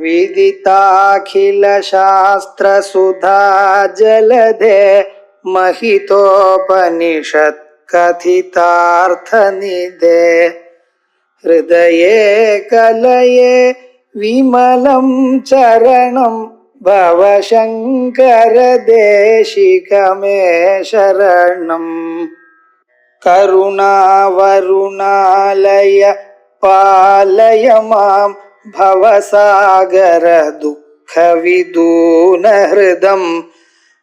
विदिताखिलशास्त्रसुधा जलधे महितोपनिषत् कथितार्थनिधे हृदये कलये विमलं चरणं भवशङ्कर देशिकमे शरणम् करुणावरुणालय पालय मां भवसागर दुःखविदूनहृदं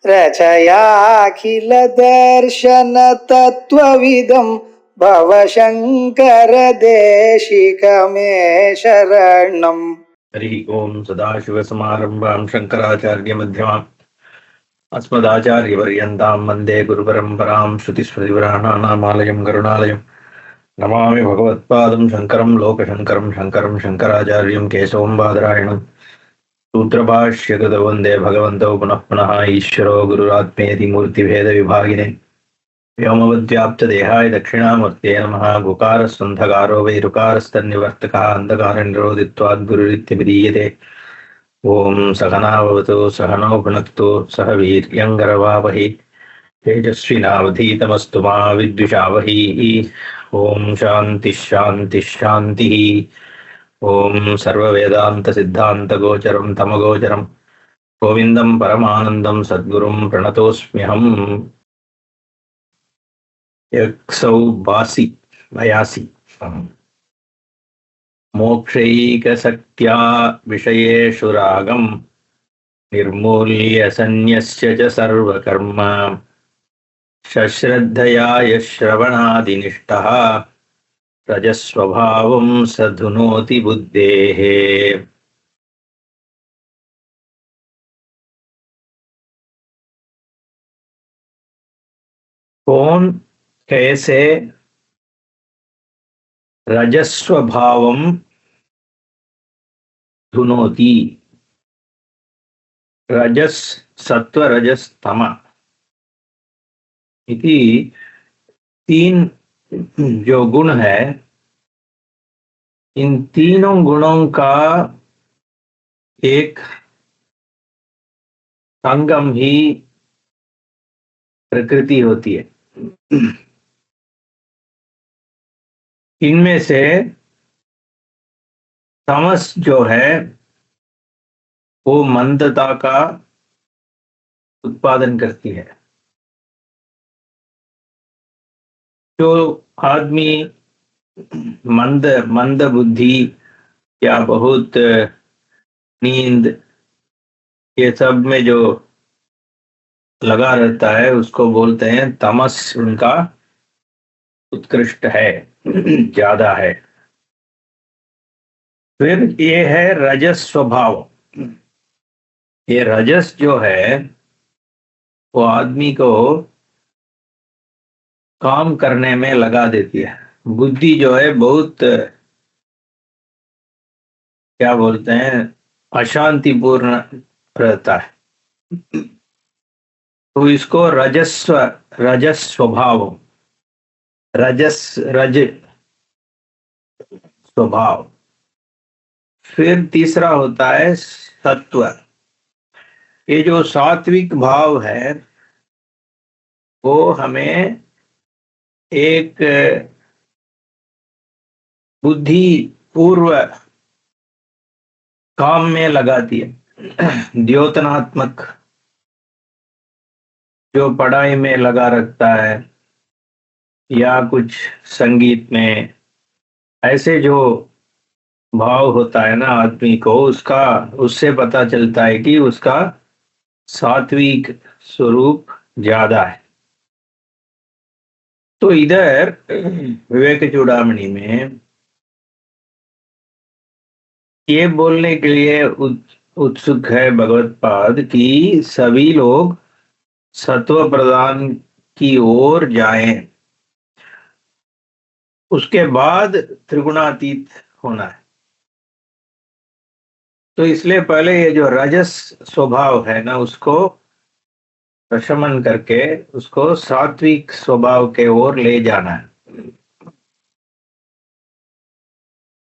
रचयाखिल दर्शन तत्त्वविदं भवशङ्कर देशिकमे शरणम्। हरि ओम सदाशिवसमारम्भां शंकराचार्यमध्यमाम् अस्मदाचार्यपर्यन्तां वन्दे गुरुपरम्परां श्रुतिस्मृतिपुराणानामालयं करुणालयं नमामि भगवत्पादं शङ्करं लोकशङ्करं शङ्करं शङ्कराचार्यं केशवं बादरायणं सूत्रभाष्यकृतौ वन्दे भगवन्तौ पुनः पुनः ईश्वरो गुरुरात्मेति मूर्तिभेदविभागिने व्योमवद्व्याप्तदेहाय दक्षिणामूर्तये नमः। गुकारस्सन्धकारो वै ऋकारस्तन्निवर्तकः अन्धकारनिरोधित्वात् गुरुरित्यभिधीयते। ओम सहनाववतु सहनौ भुनक्तु सह वीर्यङ्करवावहै तेजस्विनावधीतमस्तु मा विद्विषावहै। ओम शांति शांति शांतिः। ओम सर्ववेदान्तसिद्धान्तगोचरं तमगोचरं गोविन्दं परमानन्दं सद्गुरुं प्रणतोऽस्म्यहम्। 182 मोक्षैकशक्त्या विषयेषु रागं निर्मूल्य सन्न्यस्य च सर्वकर्म सश्रद्धया यः श्रवणादिनिष्ठः रजस्वभावं सधुनोति बुद्धेः। कौन कैसे रजस्वभावं धुनोति। रजस सत्व रजस तम इति तीन जो गुण है, इन तीनों गुणों का एक संगम ही प्रकृति होती है। इनमें से तमस जो है वो मंदता का उत्पादन करती है। जो आदमी मंद बुद्धि या बहुत नींद ये सब में जो लगा रहता है उसको बोलते हैं तमस उनका उत्कृष्ट है, ज्यादा है। फिर ये है रजस स्वभाव। ये रजस जो है वो आदमी को काम करने में लगा देती है। बुद्धि जो है बहुत क्या बोलते हैं अशांतिपूर्ण रहता है, तो इसको रजस स्वभाव रज स्वभाव। फिर तीसरा होता है सत्व। ये जो सात्विक भाव है वो हमें एक बुद्धि पूर्व काम में लगाती है। द्योतनात्मक जो पढ़ाई में लगा रखता है या कुछ संगीत में, ऐसे जो भाव होता है ना आदमी को, उससे पता चलता है कि उसका सात्विक स्वरूप ज्यादा है। तो इधर विवेक चूड़ामणि में ये बोलने के लिए उत्सुक है भगवत्पाद कि सभी लोग सत्व प्रदान की ओर जाएं, उसके बाद त्रिगुणातीत होना है। तो इसलिए पहले ये जो रजस स्वभाव है ना उसको प्रशमन करके उसको सात्विक स्वभाव के ओर ले जाना है।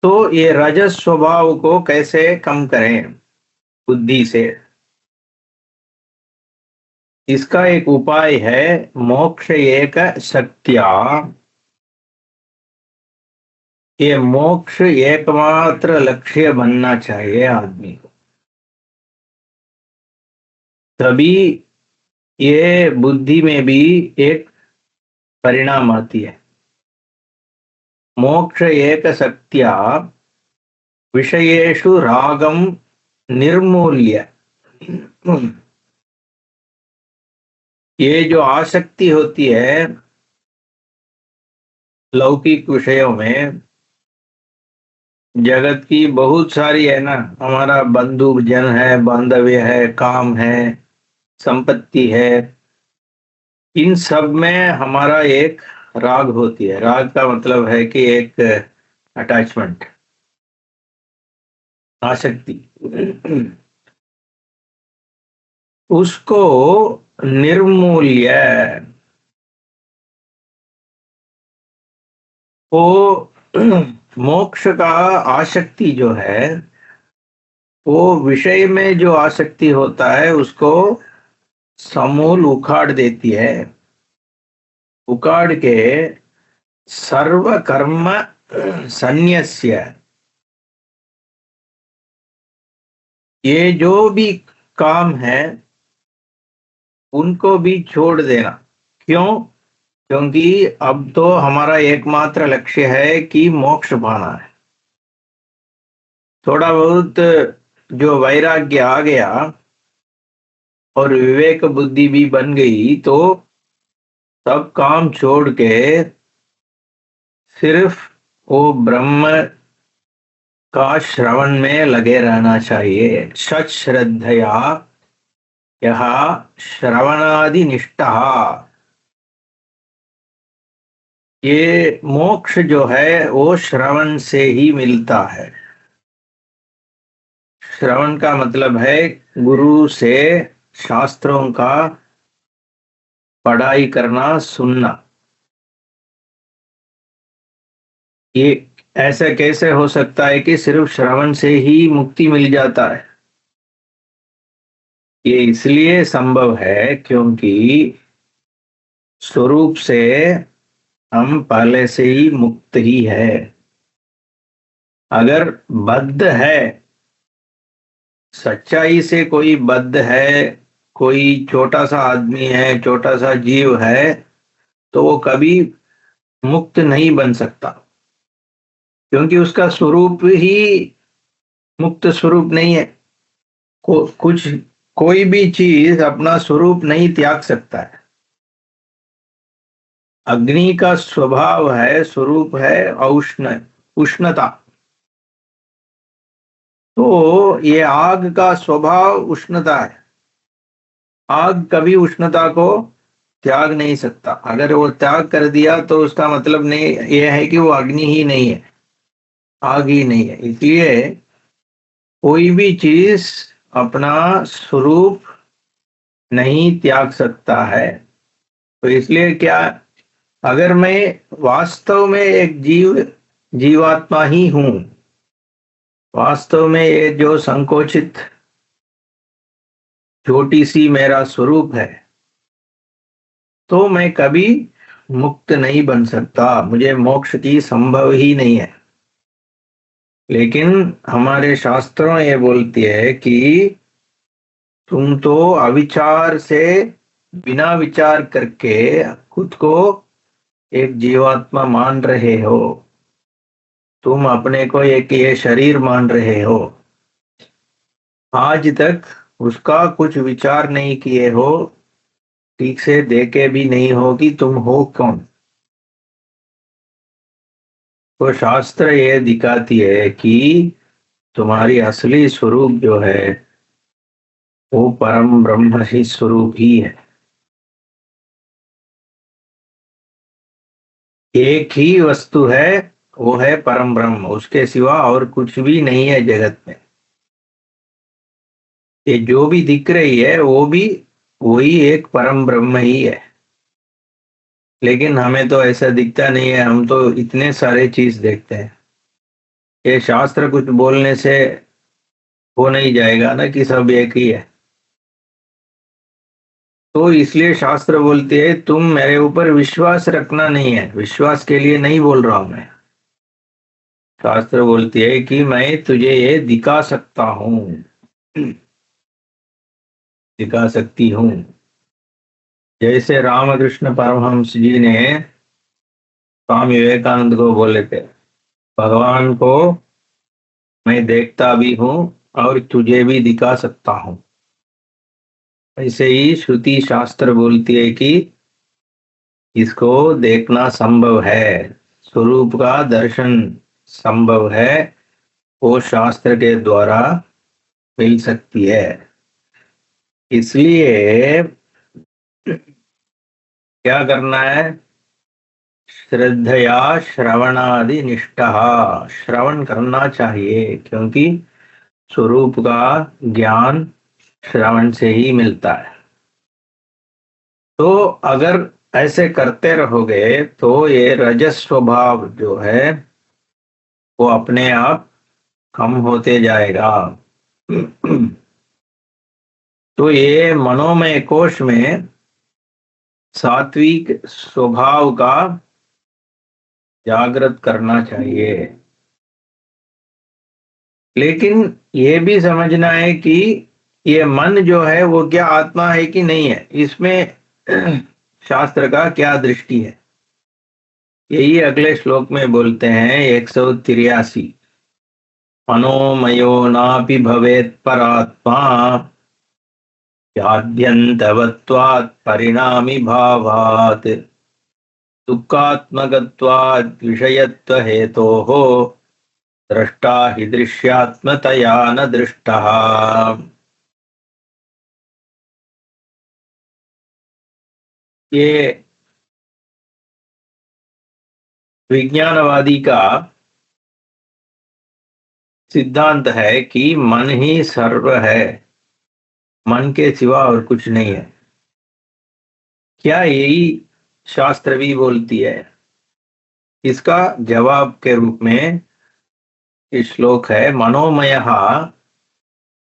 तो ये रजस स्वभाव को कैसे कम करें बुद्धि से? इसका एक उपाय है मोक्ष एक शक्त्या। ये मोक्ष एकमात्र लक्ष्य बनना चाहिए आदमी को, तभी ये बुद्धि में भी एक परिणाम आती है। मोक्ष एक शक्त्या विषयेषु रागम निर्मूल्य। ये जो आसक्ति होती है लौकिक विषयों में, जगत की बहुत सारी है ना, हमारा बंधु जन है, बांधव्य है, काम है, संपत्ति है, इन सब में हमारा एक राग होती है। राग का मतलब है कि एक अटैचमेंट, आसक्ति। उसको निर्मूल्य, वो मोक्ष का आसक्ति जो है, वो विषय में जो आसक्ति होता है उसको समूल उखाड़ देती है। उखाड़ के सर्व कर्म संन्यस्य, ये जो भी काम है उनको भी छोड़ देना। क्यों? क्योंकि अब तो हमारा एकमात्र लक्ष्य है कि मोक्ष पाना है। थोड़ा बहुत जो वैराग्य आ गया और विवेक बुद्धि भी बन गई तो सब काम छोड़ के सिर्फ वो ब्रह्म का श्रवण में लगे रहना चाहिए। सच श्रद्धया यह श्रवणादि निष्ठा। ये मोक्ष जो है वो श्रवण से ही मिलता है। श्रवण का मतलब है गुरु से शास्त्रों का पढ़ाई करना, सुनना। ये ऐसा कैसे हो सकता है कि सिर्फ श्रवण से ही मुक्ति मिल जाता है? ये इसलिए संभव है क्योंकि स्वरूप से हम पहले से ही मुक्त ही है। अगर बद्ध है, सच्चाई से कोई बद्ध है, कोई छोटा सा आदमी है, छोटा सा जीव है, तो वो कभी मुक्त नहीं बन सकता, क्योंकि उसका स्वरूप ही मुक्त स्वरूप नहीं है। कोई भी चीज अपना स्वरूप नहीं त्याग सकता है। अग्नि का स्वभाव है, स्वरूप है उष्णता। तो ये आग का स्वभाव उष्णता है। आग कभी उष्णता को त्याग नहीं सकता। अगर वो त्याग कर दिया तो उसका मतलब नहीं ये है कि वो अग्नि ही नहीं है, आग ही नहीं है। इसलिए कोई भी चीज अपना स्वरूप नहीं त्याग सकता है। तो इसलिए क्या, अगर मैं वास्तव में एक जीवात्मा ही हूं, वास्तव में ये जो संकोचित छोटी सी मेरा स्वरूप है, तो मैं कभी मुक्त नहीं बन सकता, मुझे मोक्ष की संभव ही नहीं है। लेकिन हमारे शास्त्रों ये बोलती है कि तुम तो अविचार से, बिना विचार करके खुद को एक जीवात्मा मान रहे हो, तुम अपने को एक ये शरीर मान रहे हो। आज तक उसका कुछ विचार नहीं किए हो, ठीक से देखे भी नहीं हो कि तुम हो कौन। तो शास्त्र ये दिखाती है कि तुम्हारी असली स्वरूप जो है वो परम ब्रह्म ही स्वरूप ही है। एक ही वस्तु है, वो है परम ब्रह्म, उसके सिवा और कुछ भी नहीं है जगत में। ये जो भी दिख रही है वो भी वही एक परम ब्रह्म ही है। लेकिन हमें तो ऐसा दिखता नहीं है, हम तो इतने सारे चीज देखते हैं। ये शास्त्र कुछ बोलने से हो नहीं जाएगा ना कि सब एक ही है। तो इसलिए शास्त्र बोलते है तुम मेरे ऊपर विश्वास रखना नहीं है, विश्वास के लिए नहीं बोल रहा हूं मैं। शास्त्र बोलती है कि मैं तुझे ये दिखा सकता हूं, दिखा सकती हूं। जैसे रामकृष्ण परमहंस जी ने स्वामी विवेकानंद को बोले थे, भगवान को मैं देखता भी हूं और तुझे भी दिखा सकता हूं। ऐसे ही श्रुति शास्त्र बोलती है कि इसको देखना संभव है, स्वरूप का दर्शन संभव है, वो शास्त्र के द्वारा मिल सकती है। इसलिए क्या करना है? श्रद्धया श्रवणादि निष्ठा, श्रवण करना चाहिए, क्योंकि स्वरूप का ज्ञान श्रवण से ही मिलता है। तो अगर ऐसे करते रहोगे तो ये रजस स्वभाव जो है वो अपने आप कम होते जाएगा। तो ये मनोमय कोश में सात्विक स्वभाव का जागृत करना चाहिए। लेकिन ये भी समझना है कि ये मन जो है वो क्या आत्मा है कि नहीं है, इसमें शास्त्र का क्या दृष्टि है। यही अगले श्लोक में बोलते हैं 183, मनोमयो नापि भवेत् परात्मा याद्यन्तवत्वात् परिणामी भावात् दुःखात्मकत्वात् विषयत्व हेतोः दृष्टा हि दृश्यात्मतया न दृष्टः। ये विज्ञानवादी का सिद्धांत है कि मन ही सर्व है, मन के सिवा और कुछ नहीं है। क्या यही शास्त्र भी बोलती है? इसका जवाब के रूप में इस श्लोक है, मनोमयः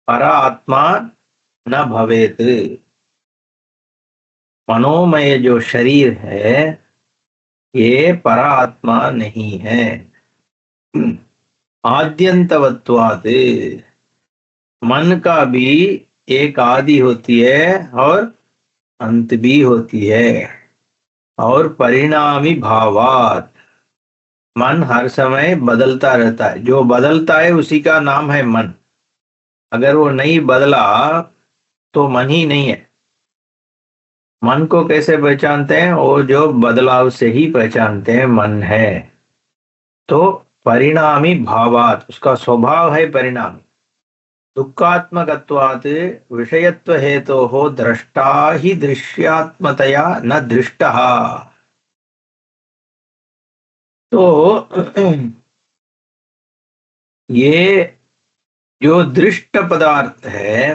परा आत्मा न भवेत्। मनोमय जो शरीर है ये परा आत्मा नहीं है। आद्यंतवत्वात्, मन का भी एक आदि होती है और अंत भी होती है। और परिणामी भावात, मन हर समय बदलता रहता है, जो बदलता है उसी का नाम है मन। अगर वो नहीं बदला तो मन ही नहीं है। मन को कैसे पहचानते हैं? वो जो बदलाव से ही पहचानते हैं मन है। तो परिणामी भावात, उसका स्वभाव है परिणामी। दुःखात्मकत्वात् विषयत्व हेतु हो दृष्टा ही दृश्यात्मतया न दृष्टः। तो ये जो दृष्ट पदार्थ है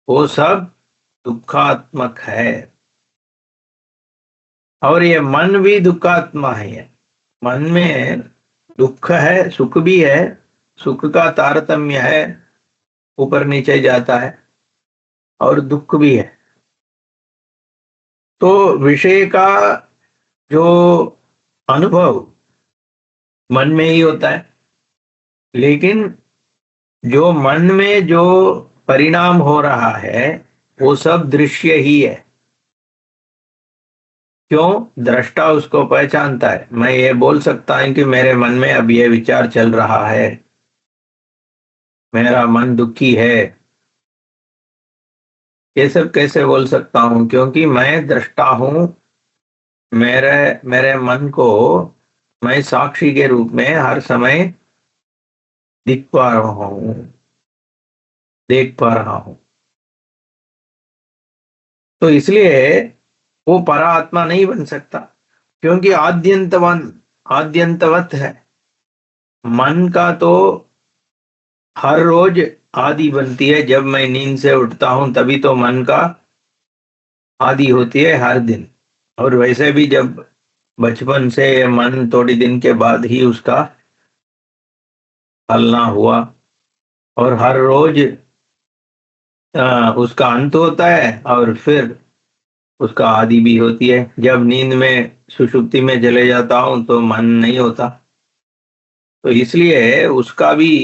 वो सब दुखात्मक है, और ये मन भी दुखात्मा है। मन में दुख है, सुख भी है, सुख का तारतम्य है, ऊपर नीचे जाता है, और दुख भी है। तो विषय का जो अनुभव मन में ही होता है, लेकिन जो मन में जो परिणाम हो रहा है वो सब दृश्य ही है। क्यों? दृष्टा उसको पहचानता है। मैं ये बोल सकता हूं कि मेरे मन में अब ये विचार चल रहा है, मेरा मन दुखी है। ये सब कैसे बोल सकता हूं? क्योंकि मैं दृष्टा हूं। मेरे मेरे मन को मैं साक्षी के रूप में हर समय दिख पा रहा हूं, देख पा रहा हूं। तो इसलिए वो परा आत्मा नहीं बन सकता, क्योंकि आद्यंतवत है। मन का तो हर रोज आदि बनती है। जब मैं नींद से उठता हूं तभी तो मन का आदि होती है हर दिन। और वैसे भी जब बचपन से मन थोड़ी दिन के बाद ही उसका फलना हुआ, और हर रोज उसका अंत होता है और फिर उसका आदि भी होती है। जब नींद में सुषुप्ति में चले जाता हूं तो मन नहीं होता, तो इसलिए उसका भी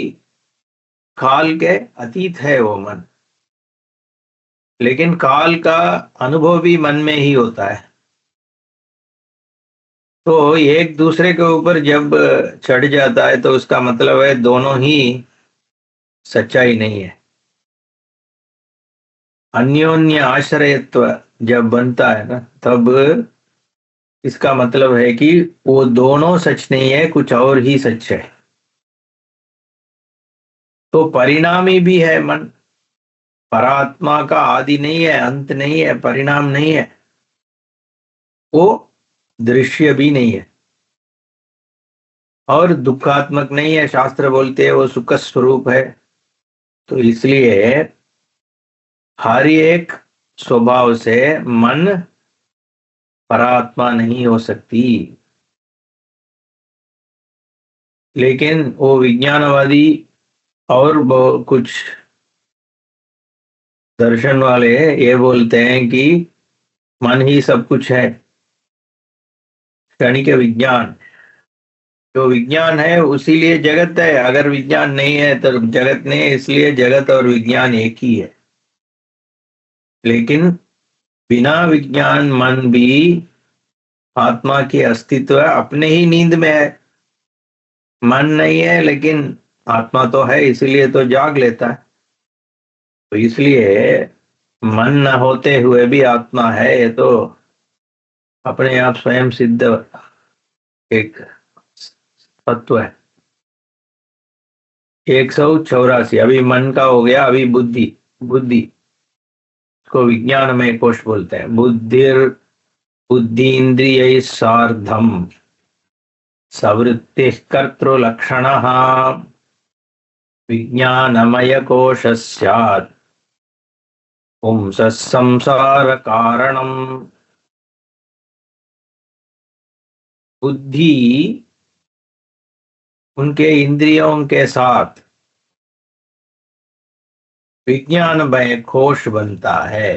काल के अतीत है वो मन, लेकिन काल का अनुभव भी मन में ही होता है। तो एक दूसरे के ऊपर जब चढ़ जाता है तो उसका मतलब है दोनों ही सच्चाई नहीं है। अन्योन्य आश्रयत्व जब बनता है ना, तब इसका मतलब है कि वो दोनों सच नहीं है, कुछ और ही सच है। तो परिणामी भी है मन, परात्मा का आदि नहीं है, अंत नहीं है, परिणाम नहीं है, वो दृश्य भी नहीं है और दुखात्मक नहीं है। शास्त्र बोलते हैं वो सुख स्वरूप है। तो इसलिए हर एक स्वभाव से मन परात्मा नहीं हो सकती। लेकिन वो विज्ञानवादी और वो कुछ दर्शन वाले ये बोलते हैं कि मन ही सब कुछ है। क्षणिक विज्ञान, जो विज्ञान है उसीलिए जगत है, अगर विज्ञान नहीं है तो जगत नहीं है, इसलिए जगत और विज्ञान एक ही है। लेकिन बिना विज्ञान मन भी आत्मा की अस्तित्व अपने ही नींद में है। मन नहीं है लेकिन आत्मा तो है, इसलिए तो जाग लेता है। तो इसलिए मन न होते हुए भी आत्मा है, ये तो अपने आप स्वयं सिद्ध एक तत्व है। 184, अभी मन का हो गया, अभी बुद्धि। बुद्धि को विज्ञान में कोश बोलते हैं। बुद्धि इंद्रिय सार्धम सवृत्ति कर्तृलक्षण विज्ञानमय कोश स्यात् पुंसः संसार कारणम। बुद्धि उनके इंद्रियों के साथ विज्ञानमय कोश बनता है।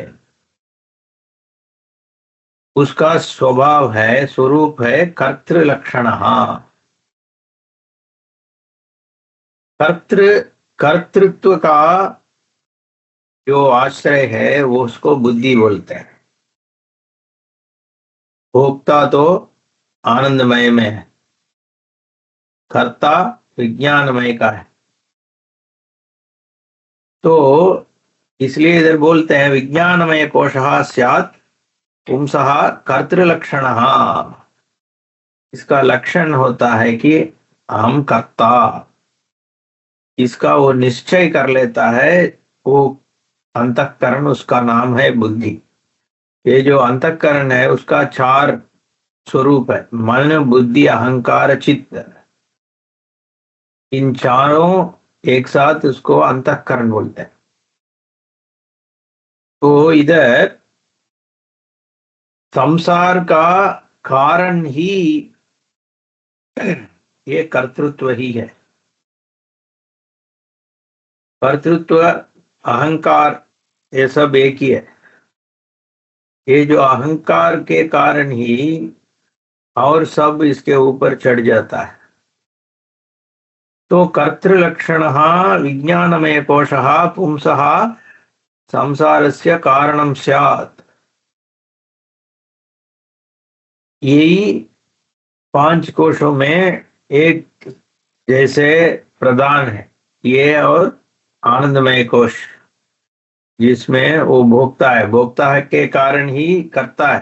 उसका स्वभाव है, स्वरूप है कर्तृलक्षण। कर्तृत्व का जो आश्रय है वो उसको बुद्धि बोलते हैं। भोक्ता तो आनंदमय में है, कर्ता विज्ञानमय का है। तो इसलिए इधर बोलते हैं विज्ञानमय कोशः स्यात् पुंसः कर्तृलक्षणः। इसका लक्षण होता है कि हम कर्ता, इसका वो निश्चय कर लेता है। वो अंतःकरण, उसका नाम है बुद्धि। ये जो अंतःकरण है उसका 4 स्वरूप है, मन बुद्धि अहंकार चित्त। इन चारों एक साथ उसको अंतःकरण बोलते हैं। तो इधर संसार का कारण ही ये कर्तृत्व ही है। कर्तृत्व अहंकार ये सब एक ही है। ये जो अहंकार के कारण ही और सब इसके ऊपर चढ़ जाता है। तो कर्तृलक्षण विज्ञानमय कोशः पुंसः संसारस्य कारणं स्यात्। यही 5 कोशों में एक जैसे प्रधान है, ये और आनंदमय कोश, जिसमें वो भोक्ता है। भोक्ता है के कारण ही करता है।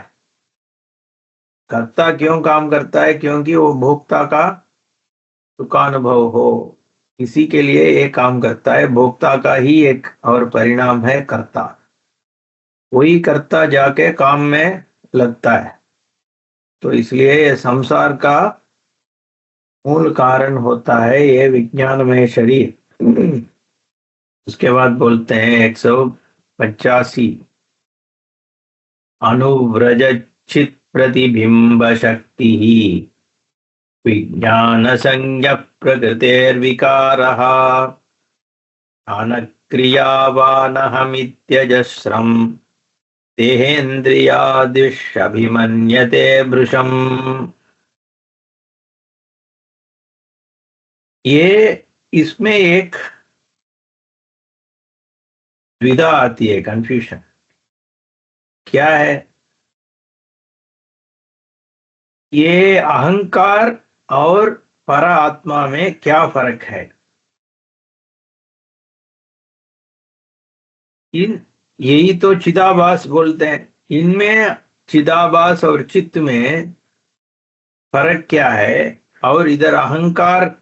कर्ता क्यों काम करता है? क्योंकि वो भोक्ता का सुखानुभव हो, इसी के लिए ये काम करता है। भोक्ता का ही एक और परिणाम है कर्ता। वही कर्ता जाके काम में लगता है। तो इसलिए ये संसार का मूल कारण होता है ये विज्ञानमय शरीर। उसके बाद बोलते हैं 185, अनुव्रज चित प्रतिबिंब शक्ति ही विज्ञान संज्ञ प्रकृतेर्विकारः ज्ञानक्रियावानहमित्यजस्रम् देहेन्द्रियादिष्यभिमन्यते भृशम्। ये इसमें एक द्विधा आती है, कंफ्यूजन। क्या है? ये अहंकार और पर आत्मा में क्या फर्क है? यही तो चिदाभास बोलते हैं। इनमें चिदाभास और चित्त में फर्क क्या है? और इधर अहंकार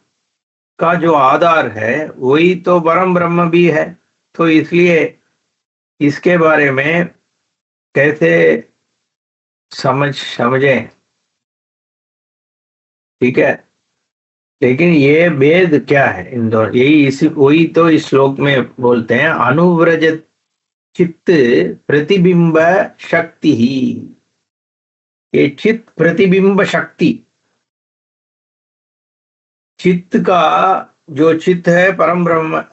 का जो आधार है वही तो परम ब्रह्म भी है। तो इसलिए इसके बारे में कैसे समझें? ठीक है, लेकिन ये भेद क्या है इन दोनों? वही तो इस श्लोक में बोलते हैं, अनुव्रजत चित्त प्रतिबिंब शक्ति ही। ये चित्त प्रतिबिंब शक्ति, चित्त का जो चित्त है परम ब्रह्म,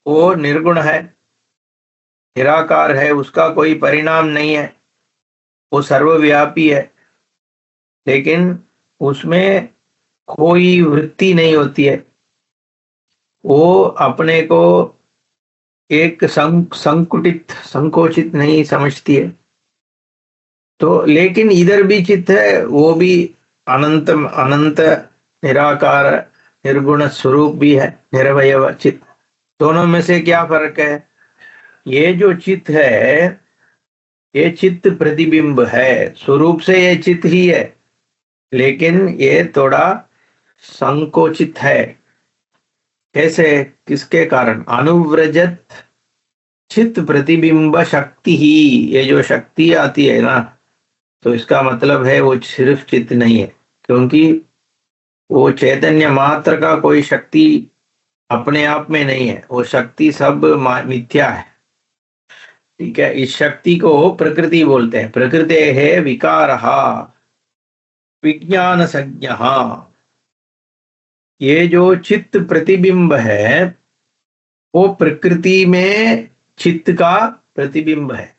वो निर्गुण है, निराकार है, उसका कोई परिणाम नहीं है, वो सर्वव्यापी है। लेकिन उसमें कोई वृत्ति नहीं होती है, वो अपने को एक संकुचित संकोचित नहीं समझती है। तो लेकिन इधर भी चित्त है, वो भी अनंत अनंत निराकार निर्गुण स्वरूप भी है, निरवयव चित्त। दोनों में से क्या फर्क है? ये जो चित्त है ये चित्त प्रतिबिंब है, स्वरूप से ये चित्त ही है, लेकिन ये थोड़ा संकोचित है। कैसे? किसके कारण? अनुव्रजत चित्त प्रतिबिंब शक्ति ही। ये जो शक्ति आती है ना, तो इसका मतलब है वो सिर्फ चित्त नहीं है, क्योंकि वो चैतन्य मात्र का कोई शक्ति अपने आप में नहीं है, वो शक्ति सब मिथ्या है। ठीक है, इस शक्ति को प्रकृति बोलते हैं। प्रकृते है विकारः विज्ञान संज्ञः। ये जो चित्त प्रतिबिंब है वो प्रकृति में चित्त का प्रतिबिंब है।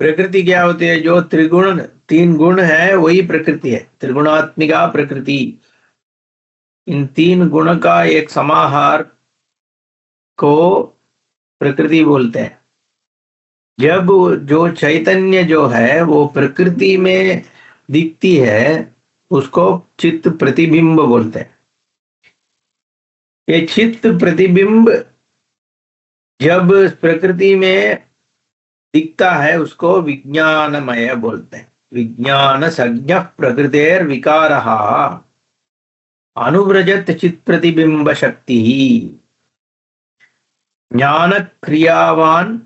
प्रकृति क्या होती है? जो त्रिगुण, तीन गुण है वही प्रकृति है, त्रिगुणात्मिका प्रकृति। इन तीन गुण का एक समाहार को प्रकृति बोलते हैं। जब जो चैतन्य जो है वो प्रकृति में दिखती है, उसको चित्त प्रतिबिंब बोलते हैं। ये चित्त प्रतिबिंब जब प्रकृति में दिखता है उसको विज्ञानमय बोलते हैं। विज्ञान संज्ञ प्रकृतेर विकारः अनुव्रजत चित्त प्रतिबिंब शक्ति ज्ञान क्रियावान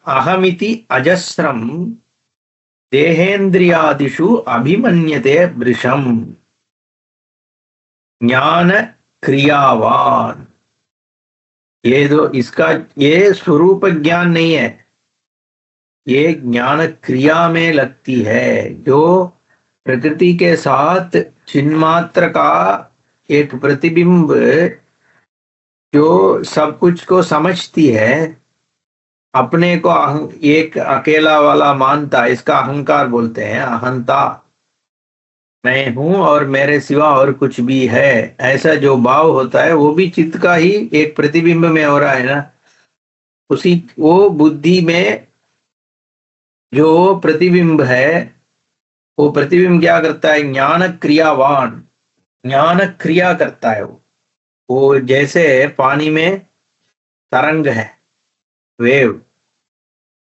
अहमिति अजस्रम देहेन्द्रियादिषु अभिमन्यते वृषम्। ज्ञान क्रियावान, ये दो, इसका ये स्वरूप ज्ञान नहीं है, ये ज्ञान क्रिया में लगती है। जो प्रकृति के साथ चिन्मात्र का एक प्रतिबिंब जो सब कुछ को समझती है, अपने को एक अकेला वाला मानता, इसका अहंकार बोलते हैं। अहंता, मैं हूं और मेरे सिवा और कुछ भी है, ऐसा जो भाव होता है वो भी चित्त का ही एक प्रतिबिंब में हो रहा है ना। उसी वो बुद्धि में जो प्रतिबिंब है, वो प्रतिबिंब क्या करता है? ज्ञान क्रियावान, ज्ञान क्रिया करता है। वो जैसे पानी में तरंग है, वेव,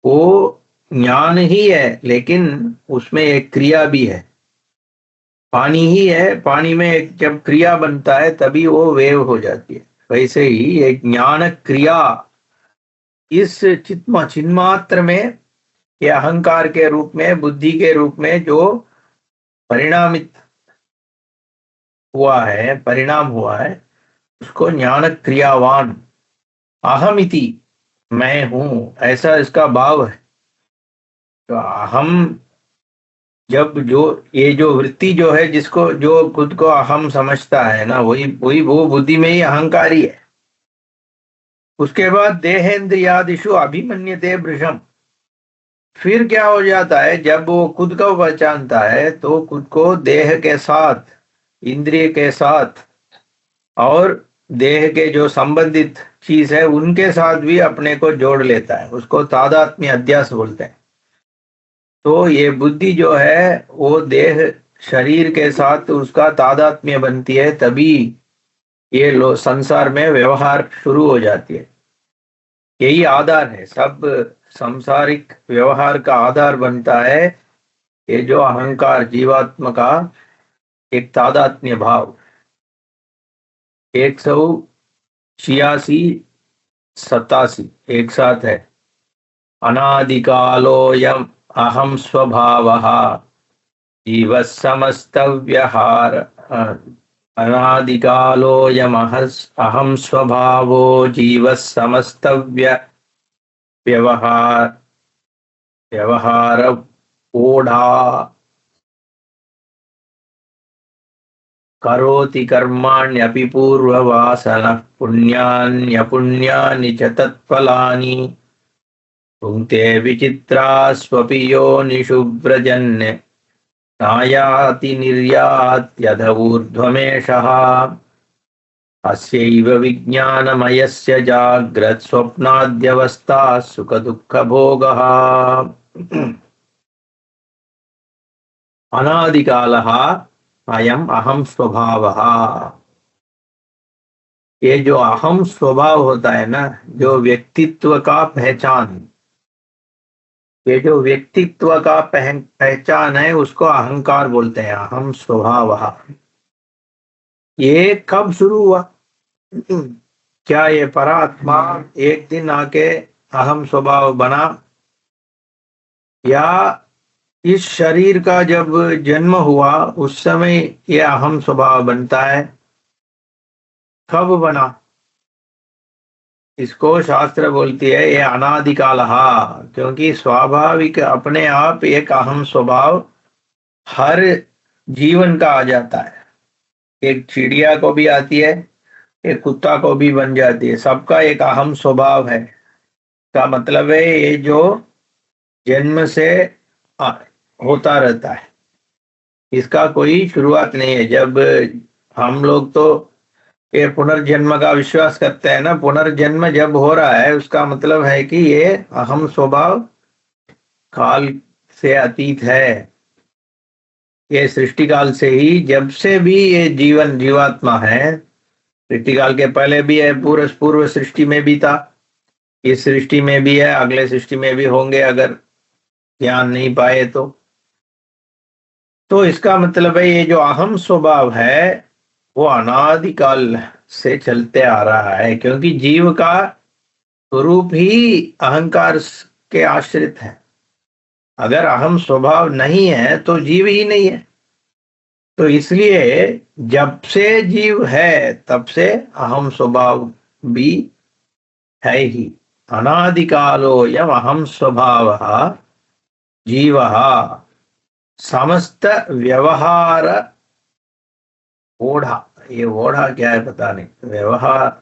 वो ज्ञान ही है, लेकिन उसमें एक क्रिया भी है। पानी ही है, पानी में एक जब क्रिया बनता है तभी वो वेव हो जाती है। वैसे ही एक ज्ञान क्रिया इस चिन्मात्र में, ये अहंकार के रूप में, बुद्धि के रूप में जो परिणामित हुआ है, परिणाम हुआ है, उसको ज्ञान क्रियावान, अहमिति, मैं हूं, ऐसा इसका भाव है। तो अहम जब जो ये जो वृत्ति जो है, जिसको जो खुद को अहम समझता है ना, वही वही वो बुद्धि में ही अहंकारी है। उसके बाद देहेंद्रियादिषु अभिमन्यते वृषम। फिर क्या हो जाता है, जब वो खुद को पहचानता है तो खुद को देह के साथ, इंद्रिय के साथ और देह के जो संबंधित चीज है उनके साथ भी अपने को जोड़ लेता है। उसको तादात्म्य अध्यास बोलते हैं। तो ये बुद्धि जो है वो देह शरीर के साथ उसका तादात्म्य बनती है, तभी ये लो संसार में व्यवहार शुरू हो जाती है। यही आधार है, सब सांसारिक व्यवहार का आधार बनता है ये जो अहंकार, जीवात्म का एक तादात्म्य भाव। 186 87 एक साथ है। अनादिकालोऽयम् अहम स्वभावः जीवः समस्तव्यवहार। अनादिकालोऽयम् अहम स्वभावो जीवः समस्तव्यवहार व्यवहार ऊढ़ा करोति कर्माण्यपि पूर्ववासनः पुण्यान्यपुण्यानि च तत्फलानि भुङ्क्ते विचित्रास्वपि योनिषु व्रजन् नायाति निर्यात्यध ऊर्ध्वमेषः अस्यैव विज्ञानमयस्य जाग्रत् स्वप्नाद्यवस्था सुखदुःखभोगः। अनादिकालः अयम अहम स्वभावः। ये जो अहम स्वभाव होता है ना, जो व्यक्तित्व का पहचान, ये जो व्यक्तित्व का पहचान है उसको अहंकार बोलते हैं, अहम स्वभावः। ये कब शुरू हुआ? क्या ये परात्मा एक दिन आके अहम स्वभाव बना, या इस शरीर का जब जन्म हुआ उस समय ये अहम स्वभाव बनता है? कब बना? इसको शास्त्र बोलती है ये अनादिकालः, क्योंकि स्वाभाविक अपने आप एक अहम स्वभाव हर जीवन का आ जाता है। एक चिड़िया को भी आती है, एक कुत्ता को भी बन जाती है, सबका एक अहम स्वभाव है। का मतलब है ये जो जन्म से होता रहता है, इसका कोई शुरुआत नहीं है। जब हम लोग तो ये पुनर्जन्म का विश्वास करते हैं ना, पुनर्जन्म जब हो रहा है उसका मतलब है कि ये अहम स्वभाव काल से अतीत है। ये सृष्टि काल से ही, जब से भी ये जीवात्मा है, सृष्टि काल के पहले भी है, पूर्व सृष्टि में भी था, इस सृष्टि में भी है, अगले सृष्टि में भी होंगे अगर ज्ञान नहीं पाए तो इसका मतलब है ये जो अहम स्वभाव है वो अनादिकाल से चलते आ रहा है, क्योंकि जीव का स्वरूप ही अहंकार के आश्रित है। अगर अहम स्वभाव नहीं है तो जीव ही नहीं है। तो इसलिए जब से जीव है तब से अहम स्वभाव भी है ही। अनादिकालोऽयम् अहम स्वभावः जीवः समस्त व्यवहार ओढ़ा। ये ओढ़ा क्या है पता नहीं, व्यवहार,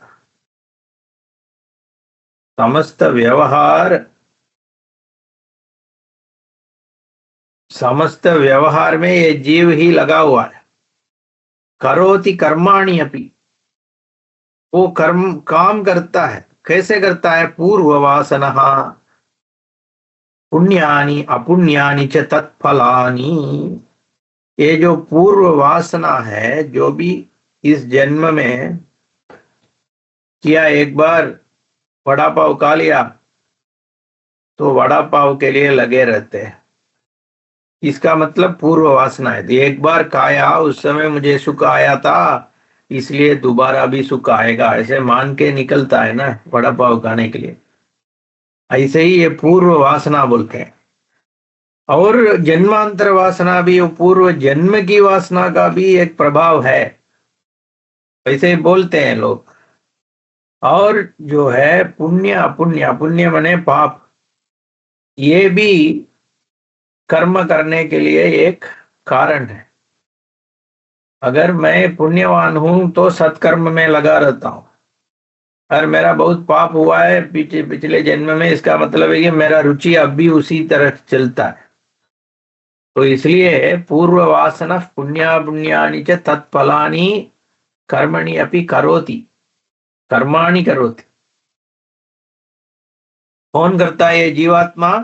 समस्त व्यवहार में ये जीव ही लगा हुआ है। करोति कर्माणि अपि, वो काम करता है। कैसे करता है? पूर्व वासनः पुण्यानि अपुण्यानि च तत्फलानि। ये जो पूर्व वासना है, जो भी इस जन्म में किया, एक बार वड़ा पाव खा लिया तो वड़ा पाव के लिए लगे रहते हैं। इसका मतलब पूर्व वासना है। एक बार खाया, उस समय मुझे सुख आया था, इसलिए दोबारा भी सुख आएगा, ऐसे मान के निकलता है ना वड़ा पाव खाने के लिए। ऐसे ही ये पूर्व वासना बोलते हैं। और जन्मांतर वासना भी, वो पूर्व जन्म की वासना का भी एक प्रभाव है, ऐसे बोलते हैं लोग। और जो है पुण्य अपुण्य, पुण्य मने पाप, ये भी कर्म करने के लिए एक कारण है। अगर मैं पुण्यवान हूं तो सत्कर्म में लगा रहता हूं, और मेरा बहुत पाप हुआ है पिछले जन्म में, इसका मतलब है कि मेरा रुचि अब भी उसी तरह चलता है। तो इसलिए पूर्व वासना पुण्या पुण्यानि च तत्फलानि कर्मणि अपि करोति, कर्माणि करोति। कौन करता है? ये जीवात्मा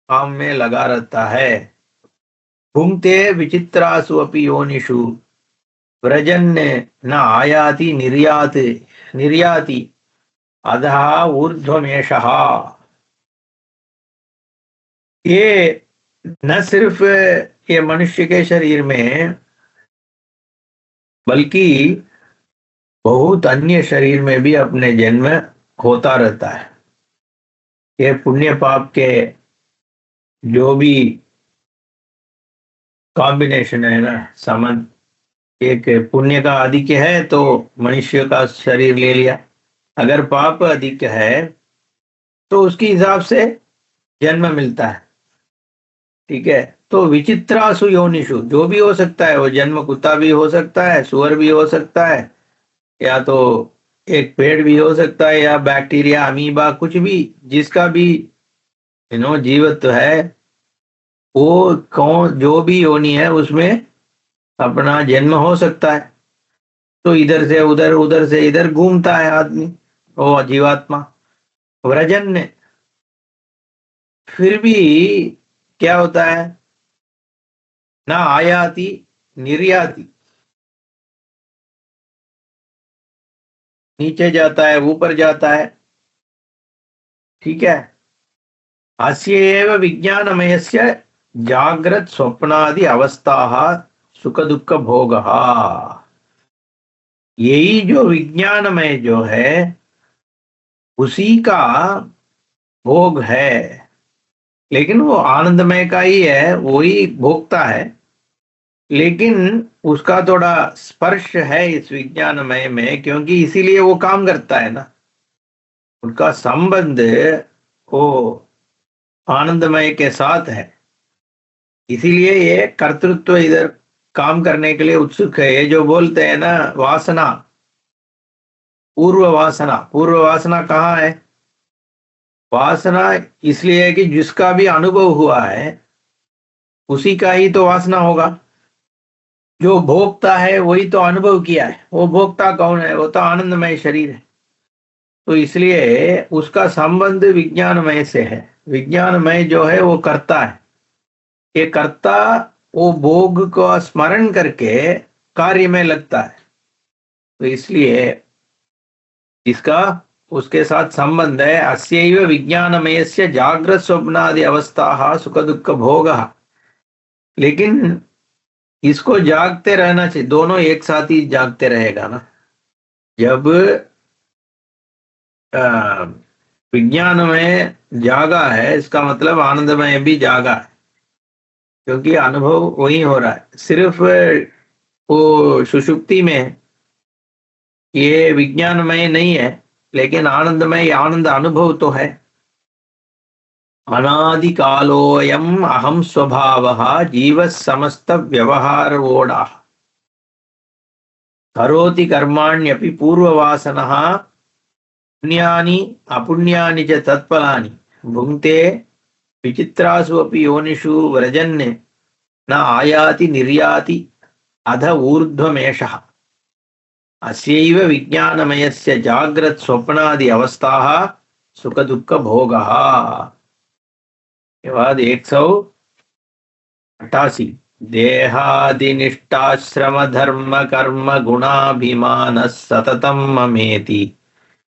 काम में लगा रहता है। भुंक्ते विचित्रासु अपि योनिषु व्रजन् न आयाति निर्यात निर्याति अधः ऊर्ध्वमेषः। ये न सिर्फ ये मनुष्य के शरीर में, बल्कि बहुत अन्य शरीर में भी अपने जन्म होता रहता है। ये पुण्य पाप के जो भी कॉम्बिनेशन है ना, संबंध, एक पुण्य का अधिक है तो मनुष्य का शरीर ले लिया, अगर पाप अधिक है तो उसके हिसाब से जन्म मिलता है। ठीक है, तो विचित्रासु योनिषु जो भी हो सकता है, वो जन्म कुत्ता भी हो सकता है, सुअर भी हो सकता है, या तो एक पेड़ भी हो सकता है, या बैक्टीरिया, अमीबा, कुछ भी जिसका भी जीवत्व है, वो कौन जो भी योनि है उसमें अपना जन्म हो सकता है। तो इधर से उधर, उधर से इधर घूमता है आदमी, वो जीवात्मा। व्रजन ने फिर भी क्या होता है? ना आयाति निर्याति, नीचे जाता है ऊपर जाता है। ठीक है, अस्येव विज्ञानमयस्य जागृत स्वप्नादि अवस्थाः सुख दुख भोगः। यही जो विज्ञानमय जो है उसी का भोग है, लेकिन वो आनंदमय का ही है, वो ही भोगता है, लेकिन उसका थोड़ा स्पर्श है इस विज्ञानमय में, क्योंकि इसीलिए वो काम करता है ना, उनका संबंध वो आनंदमय के साथ है। इसीलिए ये कर्तृत्व इधर काम करने के लिए उत्सुक है। ये जो बोलते हैं ना वासना, पूर्व वासना, पूर्व वासना कहाँ है? वासना इसलिए है कि जिसका भी अनुभव हुआ है उसी का ही तो वासना होगा। जो भोगता है वही तो अनुभव किया है। वो भोगता कौन है? वो तो आनंदमय शरीर है। तो इसलिए उसका संबंध विज्ञानमय से है। विज्ञानमय जो है वो करता है, ये कर्ता वो भोग को स्मरण करके कार्य में लगता है। तो इसलिए इसका उसके साथ संबंध है। अस्यैव विज्ञानमयस्य जागृत स्वप्नादि अवस्थाः सुख दुख भोगः। लेकिन इसको जागते रहना चाहिए, दोनों एक साथ ही जागते रहेगा ना। जब विज्ञान में जागा है, इसका मतलब आनंदमय भी जागा है, क्योंकि अनुभव वही हो रहा है। सिर्फ वो सुषुप्ति में ये विज्ञानमय नहीं है, लेकिन आनंदमय, आनंद अनुभव तो है। अनादि कालोयम अहम स्वभावः जीव समस्त व्यवहारोड़ा करोति कर्माण्यपि पूर्ववासनः पुण्यानि अपुण्यानि च तत्फलानि भुङ्क्ते विचित्रासु अपि योनिषु व्रजन् न आयाति निर्याति अध ऊर्ध्वमेषः। अस्यैव विज्ञानमयस्य जाग्रत् स्वप्नादि अवस्थाः सुख दुख भोगः। के बाद 188 देहादिनिष्ठाश्रम धर्म कर्म गुणाभिमानः सततं ममेति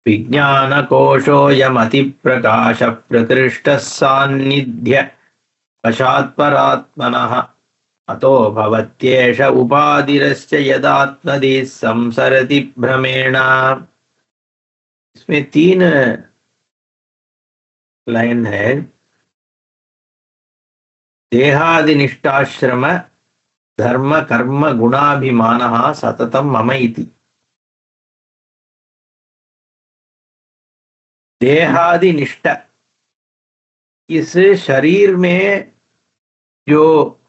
विज्ञानकोशोऽयमति प्रकाश प्रकृष्टः सान्निध्य वशात्परात्मनः अतो भवत्येष उपाधिरस्य यदात्मदि संसरति भ्रमेण। इसमें 3 लाइन है। देहादिनिष्ठाश्रम धर्म कर्म गुणाभिमानः सततं मम इति। देहादि निष्ठा, इस शरीर में जो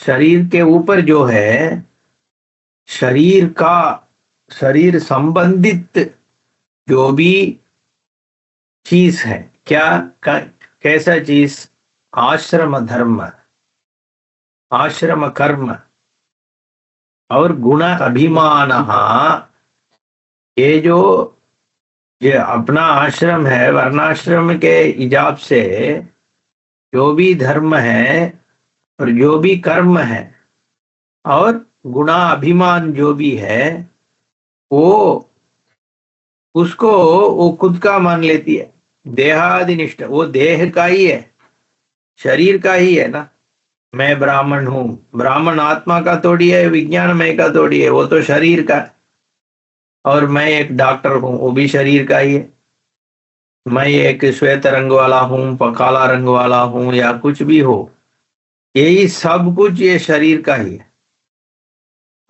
शरीर के ऊपर जो है, शरीर संबंधित जो भी चीज है, कैसा चीज? आश्रम धर्म, आश्रम कर्म और गुण अभिमान। ये अपना आश्रम है, वर्णाश्रम के हिसाब से जो भी धर्म है और जो भी कर्म है और गुणा अभिमान जो भी है, वो उसको वो खुद का मान लेती है। देहादिनिष्ठ, वो देह का ही है, शरीर का ही है ना। मैं ब्राह्मण हूं, ब्राह्मण आत्मा का थोड़ी है, विज्ञानमय का थोड़ी है, वो तो शरीर का है। और मैं एक डॉक्टर हूं, वो भी शरीर का ही है। मैं एक श्वेत रंग वाला हूं, काला रंग वाला हूं, या कुछ भी हो, यही सब कुछ ये शरीर का ही है।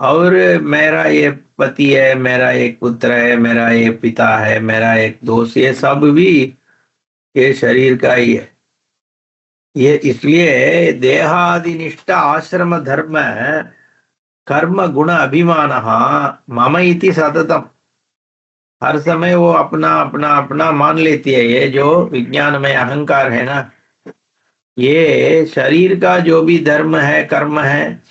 और मेरा ये पति है, मेरा एक पुत्र है, मेरा एक पिता है, मेरा एक दोस्त, ये सब भी ये शरीर का ही है। ये इसलिए देहादिनिष्ठ आश्रम धर्म कर्म गुण अभिमान मम इति सततम, हर समय वो अपना अपना अपना मान लेती है। ये जो विज्ञान में अहंकार है ना, ये शरीर का जो भी धर्म है, कर्म है,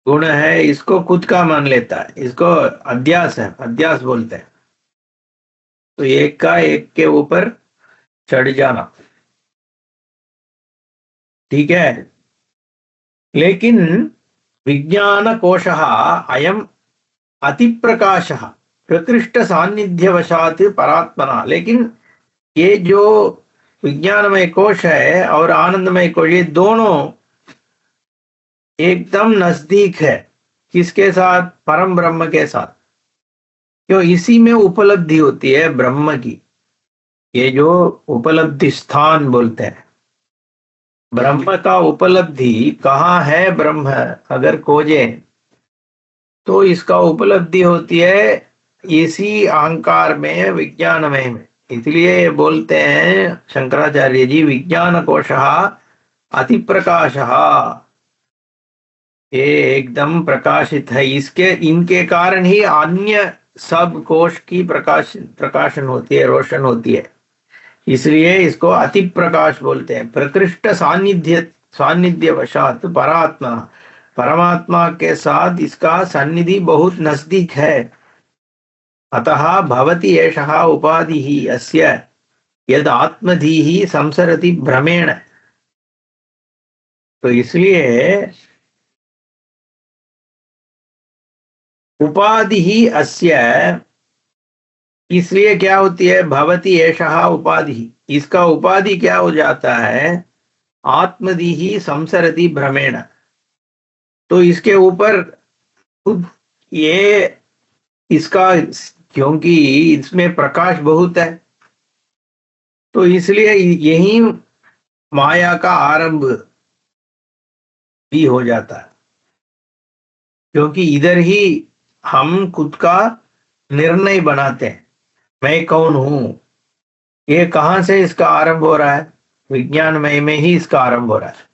गुण है, इसको खुद का मान लेता है। इसको अध्यास है, अध्यास बोलते हैं। तो एक का एक के ऊपर चढ़ जाना, ठीक है। लेकिन विज्ञान कोशः अयम अतिप्रकाशः प्रकृष्ट सान्निध्यवशात परात्मना। लेकिन ये जो विज्ञानमय कोश है और आनंदमय कोश, ये दोनों एकदम नजदीक है। किसके साथ? परम ब्रह्म के साथ। क्यों? इसी में उपलब्धि होती है ब्रह्म की। ये जो उपलब्धि स्थान बोलते हैं, ब्रह्म का उपलब्धि कहाँ है? ब्रह्म अगर खोजे तो इसका उपलब्धि होती है इसी अहंकार में, विज्ञानमय में। इसलिए बोलते हैं शंकराचार्य जी, विज्ञान कोशः अति प्रकाशः, ये एकदम प्रकाशित है। इनके कारण ही अन्य सब कोश की प्रकाशन होती है, रोशन होती है। इसलिए इसको अति प्रकाश बोलते हैं। प्रकृष्ट सान्निध्य वशात परात्मा, परमात्मा के साथ इसका सन्निधि बहुत नजदीक है। अतः भवति एषः उपाधिः अस्य यद आत्मधीः संसरति भ्रमेण। तो इसलिए उपाधि ही अस्य, इसलिए क्या होती है? भवति एषः उपाधि, इसका उपाधि क्या हो जाता है? आत्मधि ही संसरति भ्रमेण। तो इसके ऊपर खुद ये इसका, क्योंकि इसमें प्रकाश बहुत है, तो इसलिए यही माया का आरंभ भी हो जाता है। क्योंकि इधर ही हम खुद का निर्णय बनाते हैं, मैं कौन हूं। ये कहां से इसका आरंभ हो रहा है? विज्ञानमय में ही इसका आरंभ हो रहा है।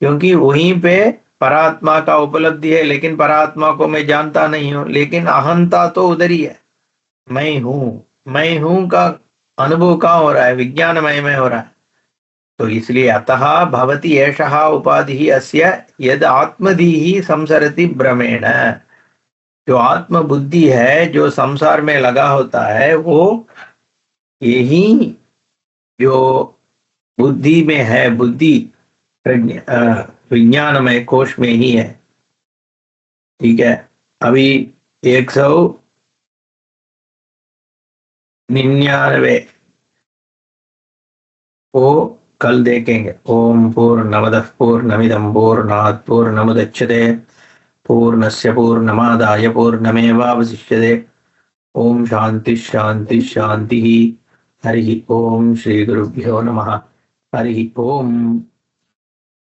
क्योंकि वहीं पे परात्मा का उपलब्धि है, लेकिन परात्मा को मैं जानता नहीं हूं, लेकिन अहंता तो उधर ही है। मैं हूं का अनुभव कहां हो रहा है? विज्ञानमय में हो रहा है। तो इसलिए अतः भवति एषः उपाधि अस्य यद आत्मधीः संसरति भ्रमेण। जो आत्म बुद्धि है, जो संसार में लगा होता है, वो यही जो बुद्धि में है, बुद्धि विज्ञानमय कोश में ही है। ठीक है। अभी 199 को कल देखेंगे। ओम पूर्णमदः पूर्णमिदं पूर्णात् पूर्णमुदच्यते पूर्णस्य पूर्णमादाय पूर्णमेवावशिष्यते। ओम शांति शांति शांति। हरि ओम। श्री गुरुभ्यो नमः। हरि ओम।